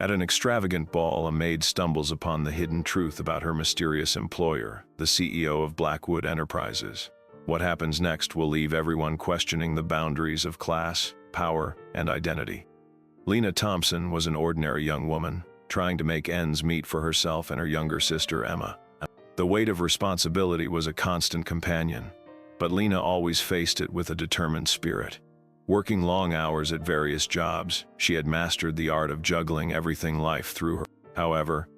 At an extravagant ball, a maid stumbles upon the hidden truth about her mysterious employer, the CEO of Blackwood Enterprises. What happens next will leave everyone questioning the boundaries of class, power, and identity. Lena Thompson was an ordinary young woman, trying to make ends meet for herself and her younger sister, Emma. The weight of responsibility was a constant companion, but Lena always faced it with a determined spirit. Working long hours at various jobs, she had mastered the art of juggling everything life through her. However,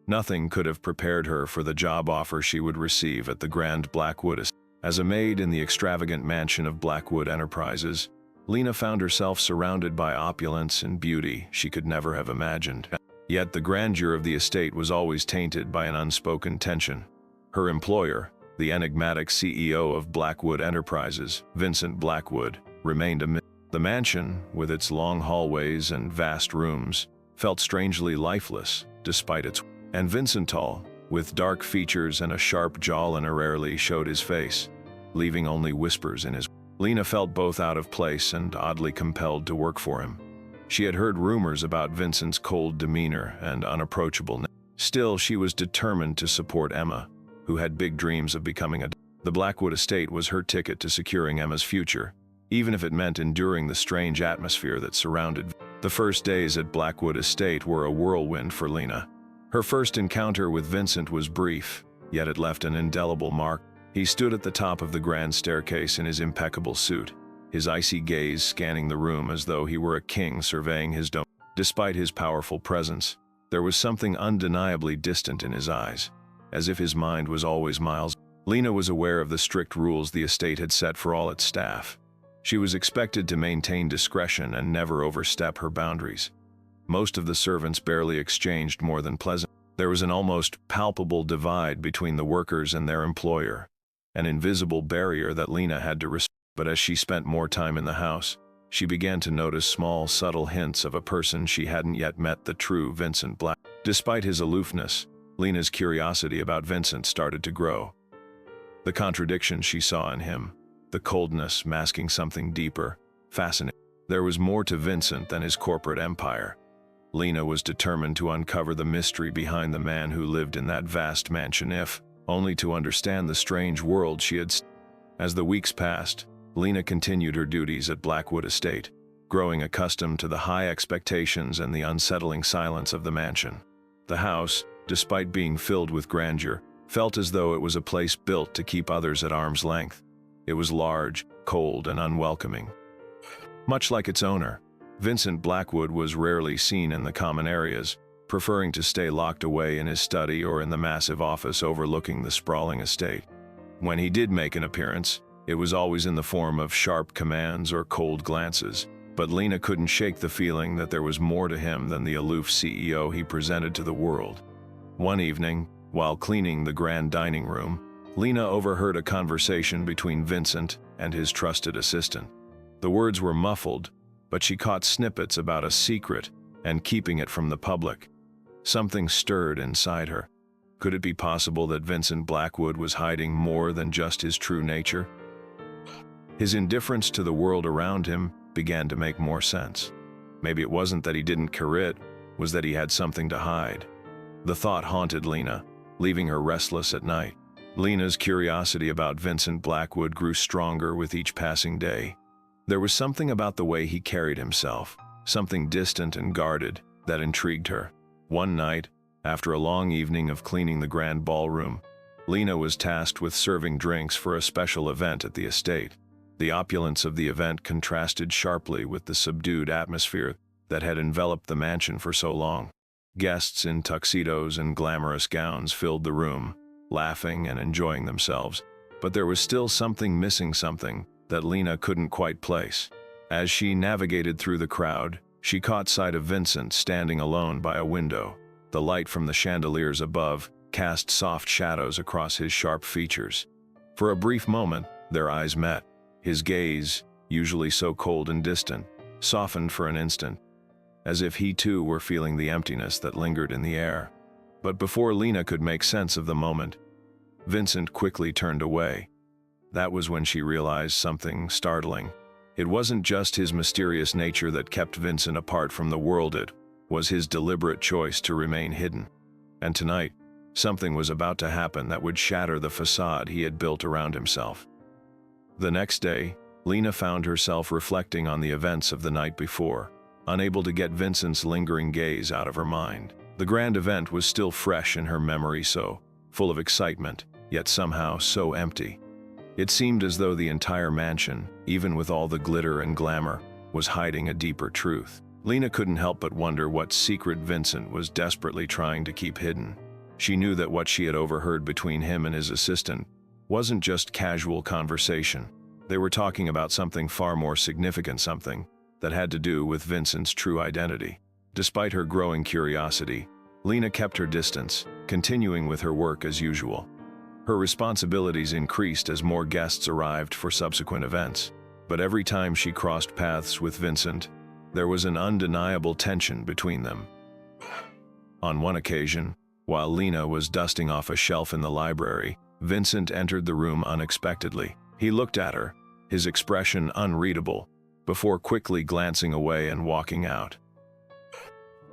nothing could have prepared her for the job offer she would receive at the grand Blackwood estate. As a maid in the extravagant mansion of Blackwood Enterprises, Lena found herself surrounded by opulence and beauty she could never have imagined. Yet the grandeur of the estate was always tainted by an unspoken tension. Her employer, the enigmatic CEO of Blackwood Enterprises, Vincent Blackwood, remained a myth. The mansion, with its long hallways and vast rooms, felt strangely lifeless despite its. And Vincent, tall, with dark features and a sharp jawline, rarely showed his face, leaving only whispers in his. Lena felt both out of place and oddly compelled to work for him. She had heard rumors about Vincent's cold demeanor and unapproachable. Still, she was determined to support Emma, who had big dreams of becoming a. The Blackwood estate was her ticket to securing Emma's future, even if it meant enduring the strange atmosphere that surrounded. The first days at Blackwood Estate were a whirlwind for Lena. Her first encounter with Vincent was brief, yet it left an indelible mark. He stood at the top of the grand staircase in his impeccable suit, his icy gaze scanning the room as though he were a king surveying his domain. Despite his powerful presence, there was something undeniably distant in his eyes, as if his mind was always miles. Lena was aware of the strict rules the estate had set for all its staff. She was expected to maintain discretion and never overstep her boundaries. Most of the servants barely exchanged more than pleasant. There was an almost palpable divide between the workers and their employer, an invisible barrier that Lena had to respect. But as she spent more time in the house, she began to notice small, subtle hints of a person she hadn't yet met, the true Vincent Black. Despite his aloofness, Lena's curiosity about Vincent started to grow. The contradiction she saw in him, the coldness masking something deeper, fascinating. There was more to Vincent than his corporate empire. Lena was determined to uncover the mystery behind the man who lived in that vast mansion, if only to understand the strange world she had. As the weeks passed, Lena continued her duties at Blackwood Estate, growing accustomed to the high expectations and the unsettling silence of the mansion. The house, despite being filled with grandeur, felt as though it was a place built to keep others at arm's length. It was large, cold, and unwelcoming. Much like its owner, Vincent Blackwood was rarely seen in the common areas, preferring to stay locked away in his study or in the massive office overlooking the sprawling estate. When he did make an appearance, it was always in the form of sharp commands or cold glances, but Lena couldn't shake the feeling that there was more to him than the aloof CEO he presented to the world. One evening, while cleaning the grand dining room, Lena overheard a conversation between Vincent and his trusted assistant. The words were muffled, but she caught snippets about a secret and keeping it from the public. Something stirred inside her. Could it be possible that Vincent Blackwood was hiding more than just his true nature? His indifference to the world around him began to make more sense. Maybe it wasn't that he didn't care, it was that he had something to hide. The thought haunted Lena, leaving her restless at night. Lena's curiosity about Vincent Blackwood grew stronger with each passing day. There was something about the way he carried himself, something distant and guarded, that intrigued her. One night, after a long evening of cleaning the grand ballroom, Lena was tasked with serving drinks for a special event at the estate. The opulence of the event contrasted sharply with the subdued atmosphere that had enveloped the mansion for so long. Guests in tuxedos and glamorous gowns filled the room, laughing and enjoying themselves, but there was still something missing, something that Lena couldn't quite place. As she navigated through the crowd, she caught sight of Vincent standing alone by a window. The light from the chandeliers above cast soft shadows across his sharp features. For a brief moment, their eyes met. His gaze, usually so cold and distant, softened for an instant, as if he too were feeling the emptiness that lingered in the air. But before Lena could make sense of the moment, Vincent quickly turned away. That was when she realized something startling. It wasn't just his mysterious nature that kept Vincent apart from the world, it was his deliberate choice to remain hidden. And tonight, something was about to happen that would shatter the facade he had built around himself. The next day, Lena found herself reflecting on the events of the night before, unable to get Vincent's lingering gaze out of her mind. The grand event was still fresh in her memory, so full of excitement, yet somehow so empty. It seemed as though the entire mansion, even with all the glitter and glamour, was hiding a deeper truth. Lena couldn't help but wonder what secret Vincent was desperately trying to keep hidden. She knew that what she had overheard between him and his assistant wasn't just casual conversation. They were talking about something far more significant, something that had to do with Vincent's true identity. Despite her growing curiosity, Lena kept her distance, continuing with her work as usual. Her responsibilities increased as more guests arrived for subsequent events. But every time she crossed paths with Vincent, there was an undeniable tension between them. On one occasion, while Lena was dusting off a shelf in the library, Vincent entered the room unexpectedly. He looked at her, his expression unreadable, before quickly glancing away and walking out.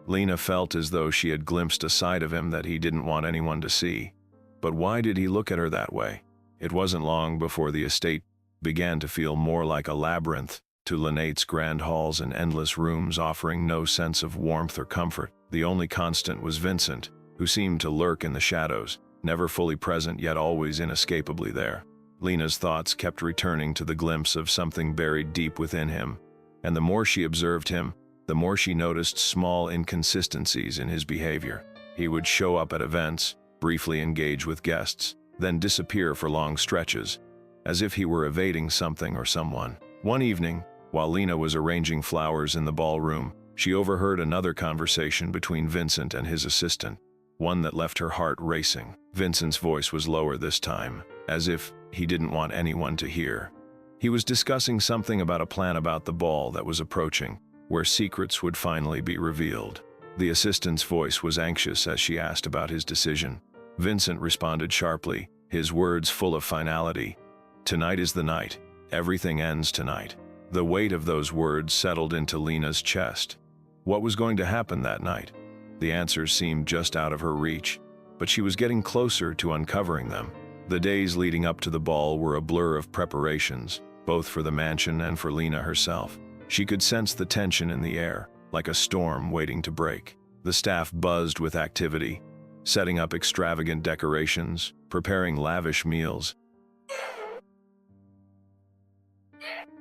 Lena felt as though she had glimpsed a side of him that he didn't want anyone to see. But why did he look at her that way? It wasn't long before the estate began to feel more like a labyrinth, to Lenate's grand halls and endless rooms offering no sense of warmth or comfort. The only constant was Vincent, who seemed to lurk in the shadows, never fully present yet always inescapably there. Lena's thoughts kept returning to the glimpse of something buried deep within him, and the more she observed him, the more she noticed small inconsistencies in his behavior. He would show up at events, briefly engage with guests, then disappear for long stretches, as if he were evading something or someone. One evening, while Lena was arranging flowers in the ballroom, she overheard another conversation between Vincent and his assistant, one that left her heart racing. Vincent's voice was lower this time, as if he didn't want anyone to hear. He was discussing something about a plan about the ball that was approaching, where secrets would finally be revealed. The assistant's voice was anxious as she asked about his decision. Vincent responded sharply, his words full of finality. "Tonight is the night. Everything ends tonight." The weight of those words settled into Lena's chest. What was going to happen that night? The answers seemed just out of her reach, but she was getting closer to uncovering them. The days leading up to the ball were a blur of preparations, both for the mansion and for Lena herself. She could sense the tension in the air, like a storm waiting to break. The staff buzzed with activity, setting up extravagant decorations, preparing lavish meals.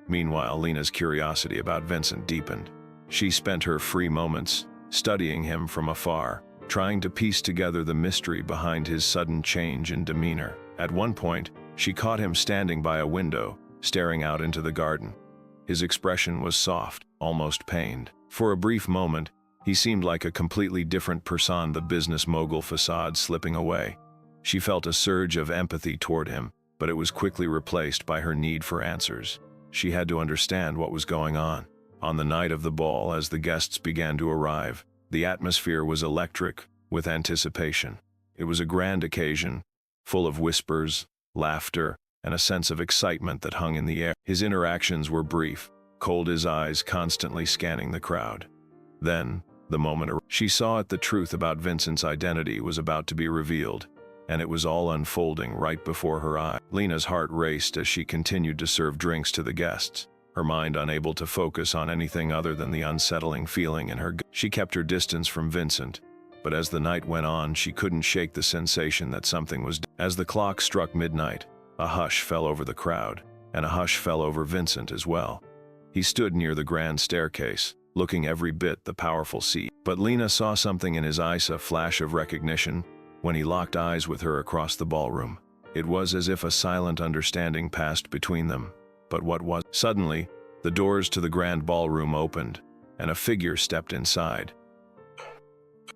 Meanwhile, Lena's curiosity about Vincent deepened. She spent her free moments studying him from afar, trying to piece together the mystery behind his sudden change in demeanor. At one point, she caught him standing by a window, staring out into the garden. His expression was soft, almost pained. For a brief moment, he seemed like a completely different person, the business mogul facade slipping away. She felt a surge of empathy toward him, but it was quickly replaced by her need for answers. She had to understand what was going on. On the night of the ball, as the guests began to arrive, the atmosphere was electric with anticipation. It was a grand occasion, full of whispers, laughter, and a sense of excitement that hung in the air. His interactions were brief, cold, his eyes constantly scanning the crowd. Then, the moment she saw it, the truth about Vincent's identity was about to be revealed, and it was all unfolding right before her eyes. Lena's heart raced as she continued to serve drinks to the guests, her mind unable to focus on anything other than the unsettling feeling in her gut. She kept her distance from Vincent, but as the night went on, she couldn't shake the sensation that something was. As the clock struck midnight, a hush fell over the crowd, and a hush fell over Vincent as well. He stood near the grand staircase, looking every bit the powerful CEO. But Lena saw something in his eyes, a flash of recognition, when he locked eyes with her across the ballroom. It was as if a silent understanding passed between them. But what was? Suddenly, the doors to the grand ballroom opened, and a figure stepped inside.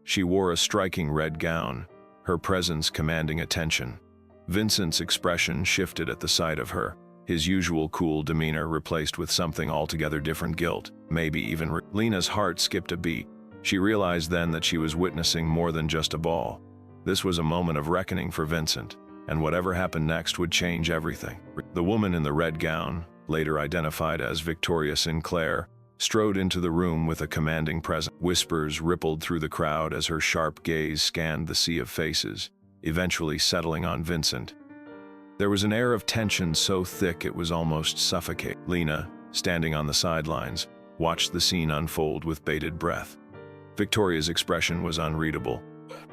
She wore a striking red gown, her presence commanding attention. Vincent's expression shifted at the sight of her, his usual cool demeanor replaced with something altogether different, guilt, maybe even Lena's heart skipped a beat. She realized then that she was witnessing more than just a ball. This was a moment of reckoning for Vincent, and whatever happened next would change everything. The woman in the red gown, later identified as Victoria Sinclair, strode into the room with a commanding presence. Whispers rippled through the crowd as her sharp gaze scanned the sea of faces, eventually settling on Vincent. There was an air of tension so thick it was almost suffocating. Lena, standing on the sidelines, watched the scene unfold with bated breath. Victoria's expression was unreadable,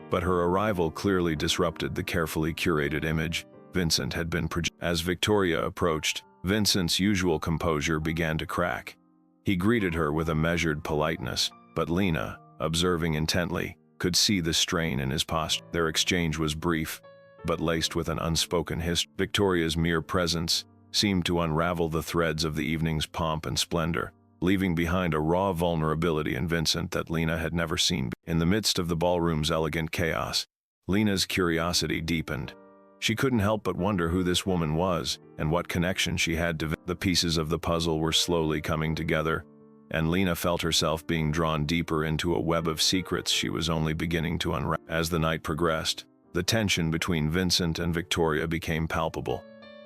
but her arrival clearly disrupted the carefully curated image Vincent had been projecting. As Victoria approached, Vincent's usual composure began to crack. He greeted her with a measured politeness, but Lena, observing intently, could see the strain in his posture. Their exchange was brief, but laced with an unspoken history. Victoria's mere presence seemed to unravel the threads of the evening's pomp and splendor, leaving behind a raw vulnerability in Vincent that Lena had never seen. In the midst of the ballroom's elegant chaos, Lena's curiosity deepened. She couldn't help but wonder who this woman was and what connection she had to the pieces of the puzzle were slowly coming together, and Lena felt herself being drawn deeper into a web of secrets she was only beginning to unravel. As the night progressed, the tension between Vincent and Victoria became palpable.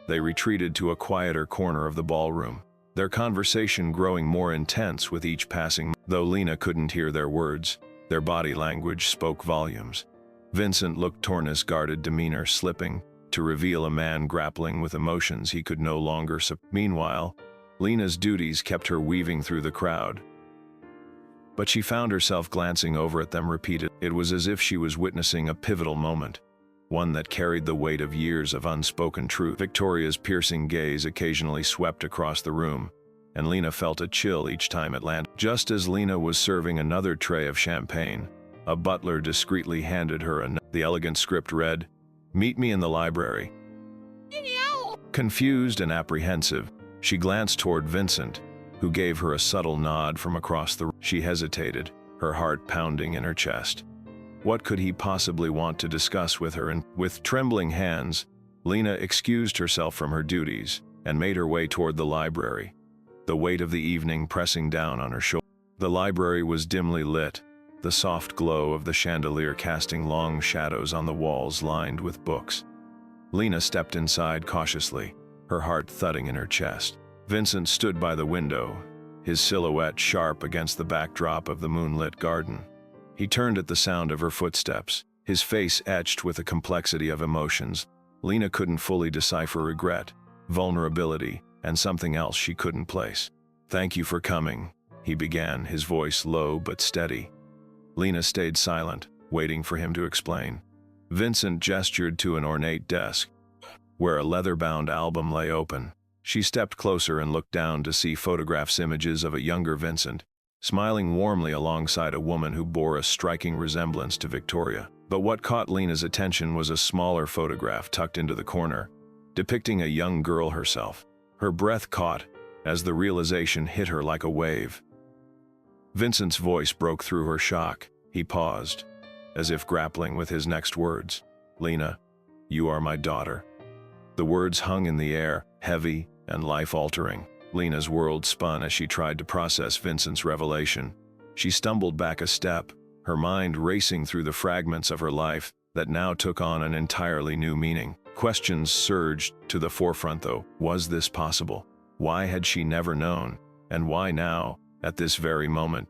They retreated to a quieter corner of the ballroom, their conversation growing more intense with each passing. Though Lena couldn't hear their words, their body language spoke volumes. Vincent looked toward his guarded demeanor slipping to reveal a man grappling with emotions he could no longer Meanwhile, Lena's duties kept her weaving through the crowd, but she found herself glancing over at them repeatedly. It was as if she was witnessing a pivotal moment, one that carried the weight of years of unspoken truth. Victoria's piercing gaze occasionally swept across the room, and Lena felt a chill each time it landed. Just as Lena was serving another tray of champagne, a butler discreetly handed her a note. The elegant script read, "Meet me in the library." Confused and apprehensive, she glanced toward Vincent, who gave her a subtle nod from across the room. She hesitated, her heart pounding in her chest. What could he possibly want to discuss with her? And with trembling hands, Lena excused herself from her duties and made her way toward the library, the weight of the evening pressing down on her shoulders. The library was dimly lit, the soft glow of the chandelier casting long shadows on the walls lined with books. Lena stepped inside cautiously, her heart thudding in her chest. Vincent stood by the window, his silhouette sharp against the backdrop of the moonlit garden. He turned at the sound of her footsteps, his face etched with a complexity of emotions Lena couldn't fully decipher: regret, vulnerability, and something else she couldn't place. "Thank you for coming," he began, his voice low but steady. Lena stayed silent, waiting for him to explain. Vincent gestured to an ornate desk, where a leather-bound album lay open. She stepped closer and looked down to see images of a younger Vincent, smiling warmly alongside a woman who bore a striking resemblance to Victoria. But what caught Lena's attention was a smaller photograph tucked into the corner, depicting a young girl herself. Her breath caught as the realization hit her like a wave. Vincent's voice broke through her shock. He paused, as if grappling with his next words. "Lena, you are my daughter." The words hung in the air, heavy and life-altering. Lena's world spun as she tried to process Vincent's revelation. She stumbled back a step, her mind racing through the fragments of her life that now took on an entirely new meaning. Questions surged to the forefront though. Was this possible? Why had she never known? And why now, at this very moment,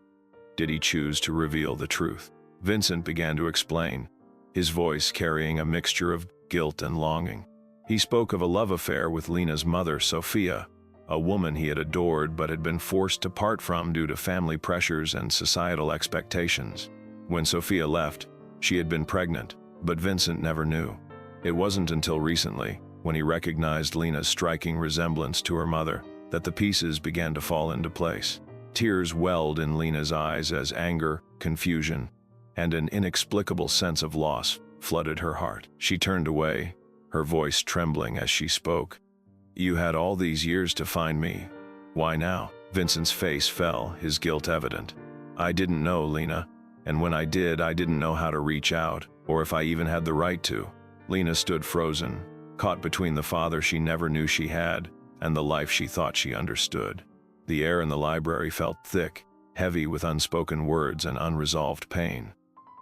did he choose to reveal the truth? Vincent began to explain, his voice carrying a mixture of guilt and longing. He spoke of a love affair with Lena's mother, Sophia, a woman he had adored but had been forced to part from due to family pressures and societal expectations. When Sophia left, she had been pregnant, but Vincent never knew. It wasn't until recently, when he recognized Lena's striking resemblance to her mother, that the pieces began to fall into place. Tears welled in Lena's eyes as anger, confusion, and an inexplicable sense of loss flooded her heart. She turned away, her voice trembling as she spoke. "You had all these years to find me. Why now?" Vincent's face fell, his guilt evident. "I didn't know, Lena, and when I didn't know how to reach out, or if I even had the right to." Lena stood frozen, caught between the father she never knew she had and the life she thought she understood. The air in the library felt thick, heavy with unspoken words and unresolved pain.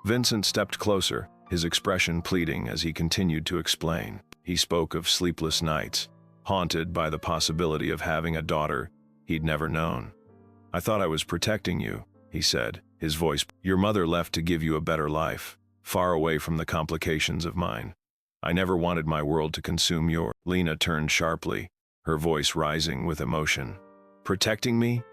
Vincent stepped closer, his expression pleading as he continued to explain. He spoke of sleepless nights, haunted by the possibility of having a daughter he'd never known. I thought I was protecting you, he said, his voice. Your mother left to give you a better life, far away from the complications of mine. I never wanted my world to consume yours. Lena turned sharply, her voice rising with emotion. Protecting me?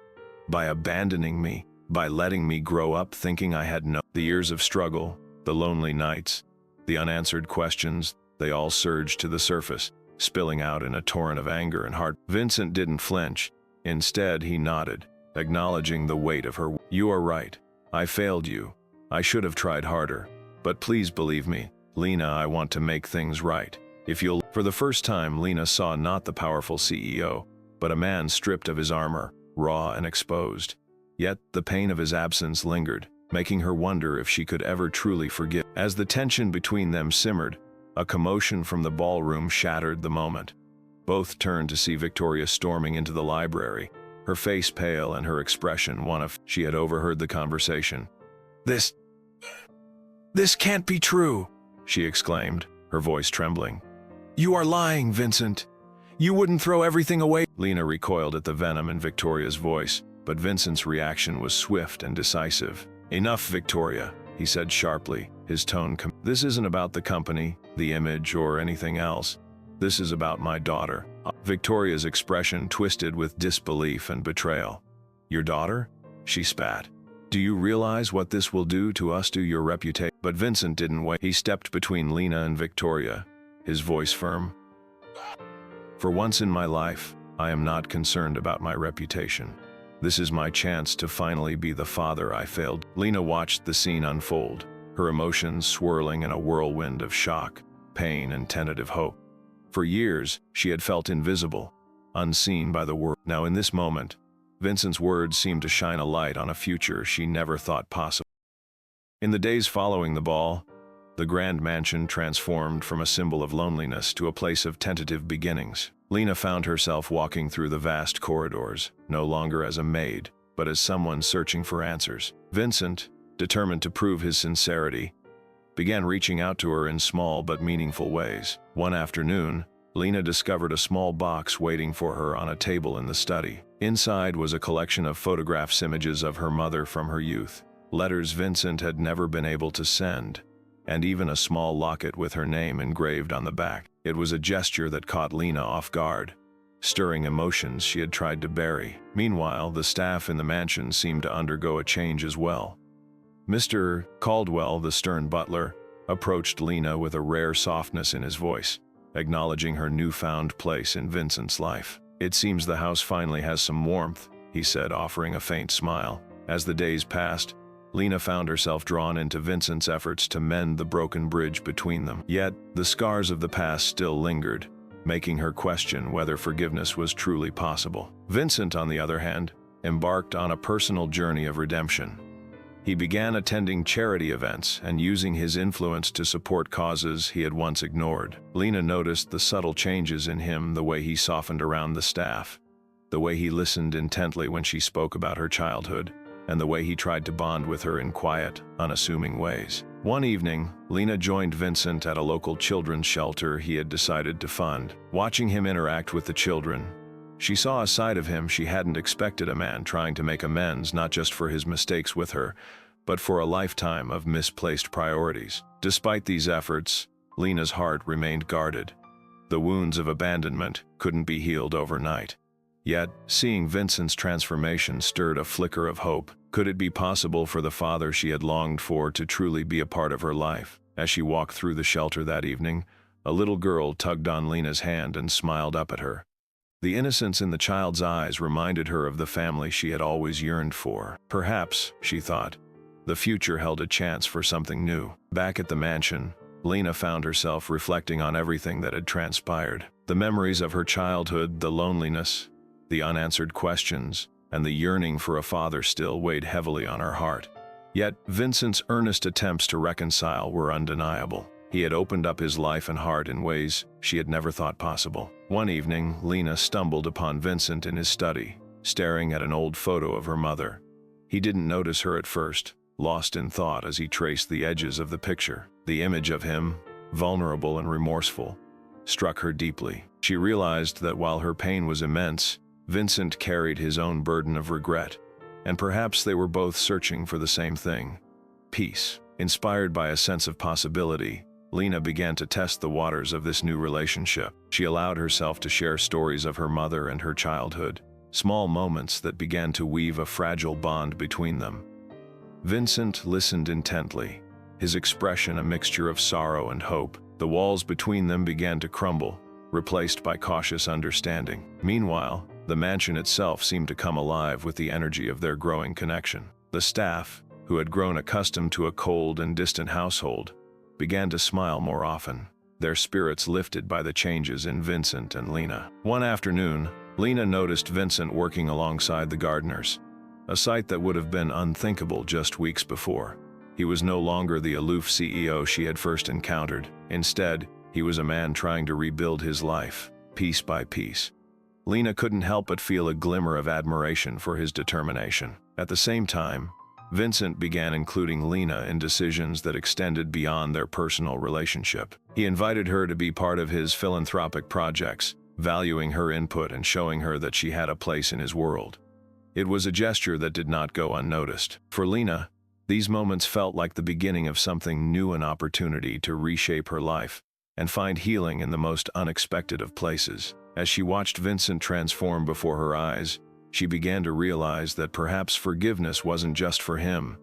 By abandoning me? By letting me grow up thinking I had no... The years of struggle, the lonely nights, the unanswered questions, they all surged to the surface, spilling out in a torrent of anger and heart. Vincent didn't flinch. Instead, he nodded, acknowledging the weight of her. You are right. I failed you. I should have tried harder. But please believe me, Lena, I want to make things right. If you'll... For the first time, Lena saw not the powerful CEO, but a man stripped of his armor, raw and exposed. Yet the pain of his absence lingered, making her wonder if she could ever truly forgive. As the tension between them simmered, a commotion from the ballroom shattered the moment. Both turned to see Victoria storming into the library, her face pale and her expression one of... She had overheard the conversation. This can't be true, she exclaimed, her voice trembling. You are lying, Vincent. You wouldn't throw everything away. Lena recoiled at the venom in Victoria's voice, but Vincent's reaction was swift and decisive. Enough, Victoria, he said sharply, his tone. This isn't about the company, the image, or anything else. This is about my daughter. Victoria's expression twisted with disbelief and betrayal. Your daughter? She spat. Do you realize what this will do to us, to your reputation? But Vincent didn't wait. He stepped between Lena and Victoria, his voice firm. For once in my life, I am not concerned about my reputation. This is my chance to finally be the father I failed. Lena watched the scene unfold, her emotions swirling in a whirlwind of shock, pain, and tentative hope. For years, she had felt invisible, unseen by the world. Now in this moment, Vincent's words seemed to shine a light on a future she never thought possible. In the days following the ball, the grand mansion transformed from a symbol of loneliness to a place of tentative beginnings. Lena found herself walking through the vast corridors, no longer as a maid, but as someone searching for answers. Vincent, determined to prove his sincerity, began reaching out to her in small but meaningful ways. One afternoon, Lena discovered a small box waiting for her on a table in the study. Inside was a collection of photographs, images of her mother from her youth, letters Vincent had never been able to send, and even a small locket with her name engraved on the back. It was a gesture that caught Lena off guard, stirring emotions she had tried to bury. Meanwhile, the staff in the mansion seemed to undergo a change as well. Mr. Caldwell, the stern butler, approached Lena with a rare softness in his voice, acknowledging her newfound place in Vincent's life. It seems the house finally has some warmth, he said, offering a faint smile. As the days passed, Lena found herself drawn into Vincent's efforts to mend the broken bridge between them. Yet, the scars of the past still lingered, making her question whether forgiveness was truly possible. Vincent, on the other hand, embarked on a personal journey of redemption. He began attending charity events and using his influence to support causes he had once ignored. Lena noticed the subtle changes in him, the way he softened around the staff, the way he listened intently when she spoke about her childhood, and the way he tried to bond with her in quiet, unassuming ways. One evening, Lena joined Vincent at a local children's shelter he had decided to fund. Watching him interact with the children, she saw a side of him she hadn't expected, a man trying to make amends not just for his mistakes with her, but for a lifetime of misplaced priorities. Despite these efforts, Lena's heart remained guarded. The wounds of abandonment couldn't be healed overnight. Yet, seeing Vincent's transformation stirred a flicker of hope. Could it be possible for the father she had longed for to truly be a part of her life? As she walked through the shelter that evening, a little girl tugged on Lena's hand and smiled up at her. The innocence in the child's eyes reminded her of the family she had always yearned for. Perhaps, she thought, the future held a chance for something new. Back at the mansion, Lena found herself reflecting on everything that had transpired. The memories of her childhood, the loneliness, the unanswered questions, and the yearning for a father still weighed heavily on her heart. Yet, Vincent's earnest attempts to reconcile were undeniable. He had opened up his life and heart in ways she had never thought possible. One evening, Lena stumbled upon Vincent in his study, staring at an old photo of her mother. He didn't notice her at first, lost in thought as he traced the edges of the picture. The image of him, vulnerable and remorseful, struck her deeply. She realized that while her pain was immense, Vincent carried his own burden of regret, and perhaps they were both searching for the same thing: peace. Inspired by a sense of possibility, Lena began to test the waters of this new relationship. She allowed herself to share stories of her mother and her childhood, small moments that began to weave a fragile bond between them. Vincent listened intently, his expression a mixture of sorrow and hope. The walls between them began to crumble, replaced by cautious understanding. Meanwhile, the mansion itself seemed to come alive with the energy of their growing connection. The staff, who had grown accustomed to a cold and distant household, began to smile more often, their spirits lifted by the changes in Vincent and Lena. One afternoon, Lena noticed Vincent working alongside the gardeners, a sight that would have been unthinkable just weeks before. He was no longer the aloof CEO she had first encountered. Instead, he was a man trying to rebuild his life, piece by piece. Lena couldn't help but feel a glimmer of admiration for his determination. At the same time, Vincent began including Lena in decisions that extended beyond their personal relationship. He invited her to be part of his philanthropic projects, valuing her input and showing her that she had a place in his world. It was a gesture that did not go unnoticed. For Lena, these moments felt like the beginning of something new, an opportunity to reshape her life and find healing in the most unexpected of places. As she watched Vincent transform before her eyes, she began to realize that perhaps forgiveness wasn't just for him,